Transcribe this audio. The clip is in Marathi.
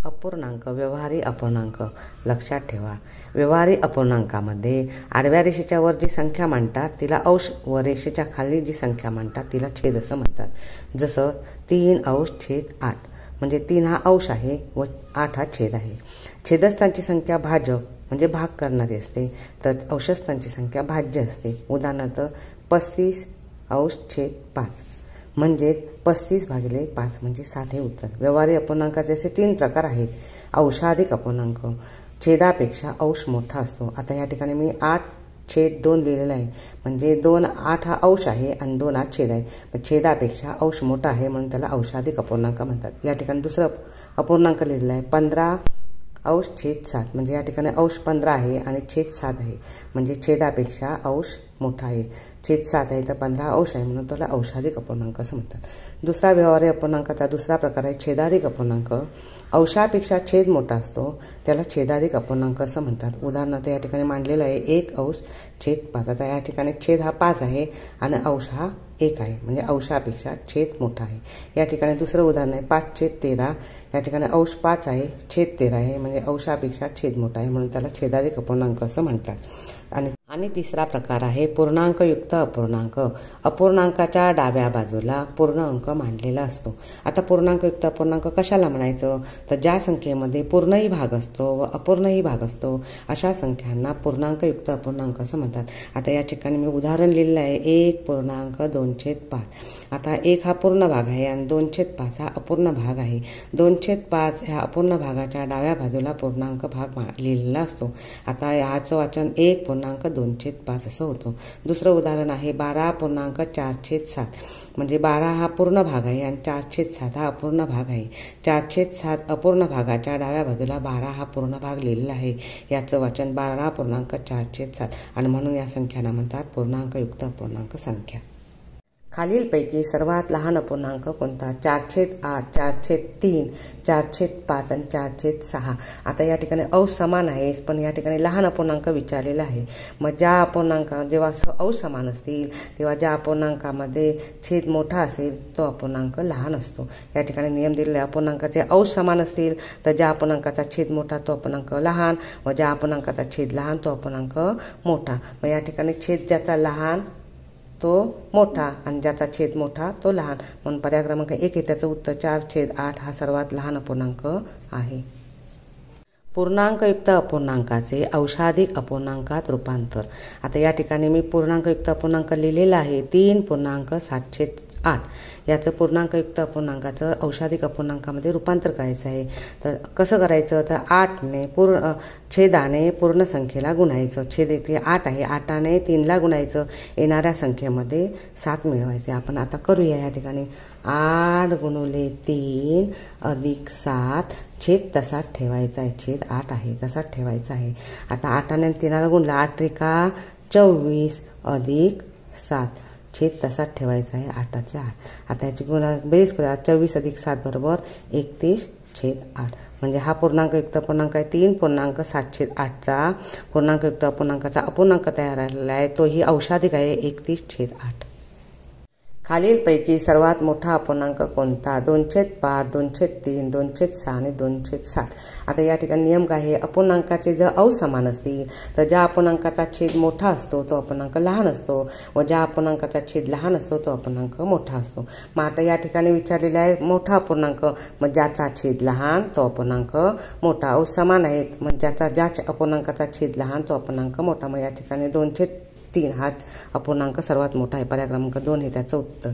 अपूर्णांक, व्यवहारी अपूर्णांक लक्षात ठेवा. व्यवहारी अपूर्णांकामध्ये आडव्या रेषेच्या वर जी संख्या मांडतात तिला अंश व रेषेच्या खाली जी संख्या मांडतात तिला छेद असं म्हणतात. जसं 3/8 म्हणजे 3 हा अंश आहे व 8 हा छेद आहे. छेदस्थांची संख्या भाजक म्हणजे भाग करणारी असते, तर अंशस्थांची संख्या भाज्य असते. उदाहरणार्थ 35/5 म्हणजे 35/5 म्हणजे 7 हे उत्तर. व्यवहारी अपूर्णांकाचे असे 3 प्रकार आहेत. अंशाधिक अपूर्णांक, छेदापेक्षा अंश मोठा असतो. आता या ठिकाणी मी 8/2 लिहिलेला आहे, म्हणजे 8 हा अंश आहे आणि 2 हा छेद आहे. छेदापेक्षा अंश मोठा आहे म्हणून त्याला अंशाधिक अपूर्णांक म्हणतात. या ठिकाणी दुसरं अपूर्णांक लिहिलेला आहे 15/7 म्हणजे या ठिकाणी अंश 15 आहे आणि छेद 7 आहे, म्हणजे छेदापेक्षा अंश मोठा आहे. छेद 7 आहे तर 15 अंश आहे म्हणून त्याला अंशाधिक अपूर्णांक असं म्हणतात. दुसरा व्यवहारी अपूर्णांकाचा दुसरा प्रकार आहे छेदाधिक अपूर्णांक. अंशापेक्षा छेद मोठा असतो त्याला छेदाधिक अपूर्णांक असं म्हणतात. उदाहरणार्थ या ठिकाणी मांडलेलं आहे 1/5. आता या ठिकाणी छेद हा 5 आहे आणि अंश हा 1 आहे, म्हणजे अंशापेक्षा छेद मोठा आहे. या ठिकाणी दुसरं उदाहरण आहे 5/13. या ठिकाणी अंश 5 आहे, छेद 13 आहे, म्हणजे अंशापेक्षा छेद मोठा आहे म्हणून त्याला छेदाधिक अपूर्णांक असं म्हणतात. आणि तिसरा प्रकार आहे पूर्णांकयुक्त अपूर्णांक. अपूर्णांकाच्या डाव्या बाजूला पूर्ण अंक मांडलेला असतो. आता पूर्णांकयुक्त अपूर्णांक कशाला म्हणायचं, तर ज्या संख्येमध्ये पूर्णही भाग असतो व अपूर्णही भाग असतो अशा संख्यांना पूर्णांकयुक्त अपूर्णांक असं म्हणतात. आता या ठिकाणी मी उदाहरण लिहिलेलं आहे 1.2/5. आता 1 हा पूर्ण भाग आहे आणि 2/5 हा अपूर्ण भाग आहे. 2/5 ह्या अपूर्ण भागाच्या डाव्या बाजूला पूर्णांक भाग लिहिलेला असतो. आता ह्याचं वाचन 1.2/5 असं होतं. दुसरं उदाहरण आहे 12.4/7 म्हणजे 12 हा पूर्ण भाग आहे आणि 4/7 हा अपूर्ण भाग आहे. 4/7 अपूर्ण भागाच्या डाव्या बाजूला 12 हा पूर्ण भाग लिहिलेला आहे. याचं वाचन 12.4/7 आणि म्हणून या संख्यांना म्हणतात पूर्णांकयुक्त अपूर्णांक संख्या. खालीलपैकी सर्वात लहान अपूर्णांक कोणता? 4/8, 4/3, 4/5 आणि 4/6. आता या ठिकाणी अंश समान आहे पण या ठिकाणी लहान अपूर्णांक विचारलेला आहे. मग ज्या अपूर्णांका जेव्हा अंश समान असतील तेव्हा ज्या अपूर्णांकामध्ये छेद मोठा असेल तो अपूर्णांक लहान असतो. या ठिकाणी नियम दिलेले अपूर्णांकाचे अंश समान असतील तर ज्या अपूर्णांकाचा छेद मोठा तो अपूर्णांक लहान व ज्या अपूर्णांकाचा छेद लहान तो अपूर्णांक मोठा. मग या ठिकाणी छेद ज्याचा लहान तो मोठा आणि ज्याचा छेद मोठा तो लहान म्हणून पर्याय क्रमांक 1 आहे. त्याचं उत्तर 4/8 हा सर्वात लहान अपूर्णांक आहे. पूर्णांकयुक्त अपूर्णांकाचे अंशाधिक अपूर्णांकात रूपांतर. आता या ठिकाणी मी पूर्णांकयुक्त अपूर्णांक लिहिलेला आहे 3.708. याचं पूर्णांकयुक्त अपूर्णांकाचं अंशाधिक अपूर्णांकामध्ये रूपांतर करायचं आहे. तर कसं करायचं, तर 8ने छेदाने पूर्ण संख्येला गुणायचं. छेद इथे 8 आहे, 8ने 3ला गुणायचं, येणाऱ्या संख्येमध्ये 7 मिळवायचे. आपण आता करूया. या ठिकाणी 8 × 3 + 7 छेद तसाच ठेवायचा आहे. छेद 8 आहे तसाच ठेवायचा आहे. आता 8ने 3ला गुणला 8 × 24 + 7 छेद तसाच ठेवायचा आहे 8च्या 8. आता याची बेरीज करूया. 24 + 7 = 31/8 म्हणजे हा पूर्णांकयुक्त अपूर्णांक आहे. 3.708चा पूर्णांकयुक्त अपूर्णांकाचा अपूर्णांक तयार झालेला आहे. तोही अंशाधिक आहे 31/8. खालीलपैकी सर्वात मोठा अपूर्णांक कोणता? 2/5, 2/3, 2/6 आणि 2/7. आता या ठिकाणी नियम काय आहे, अपूर्णांकाचे जर अंश समान असतील तर ज्या अपूर्णांकाचा छेद मोठा असतो तो अपूर्णांक लहान असतो व ज्या अपूर्णांकाचा छेद लहान असतो तो अपूर्णांक मोठा असतो. मग आता या ठिकाणी विचारलेला आहे मोठा अपूर्णांक, मग ज्याचा छेद लहान तो अपूर्णांक मोठा. अंश समान आहेत मग ज्या अपूर्णांकाचा छेद लहान तो अपूर्णांक मोठा. मग या ठिकाणी 2/3 हा अपूर्णांक सर्वात मोठा आहे. पर्याय क्रमांक 2 हे त्याचं उत्तर.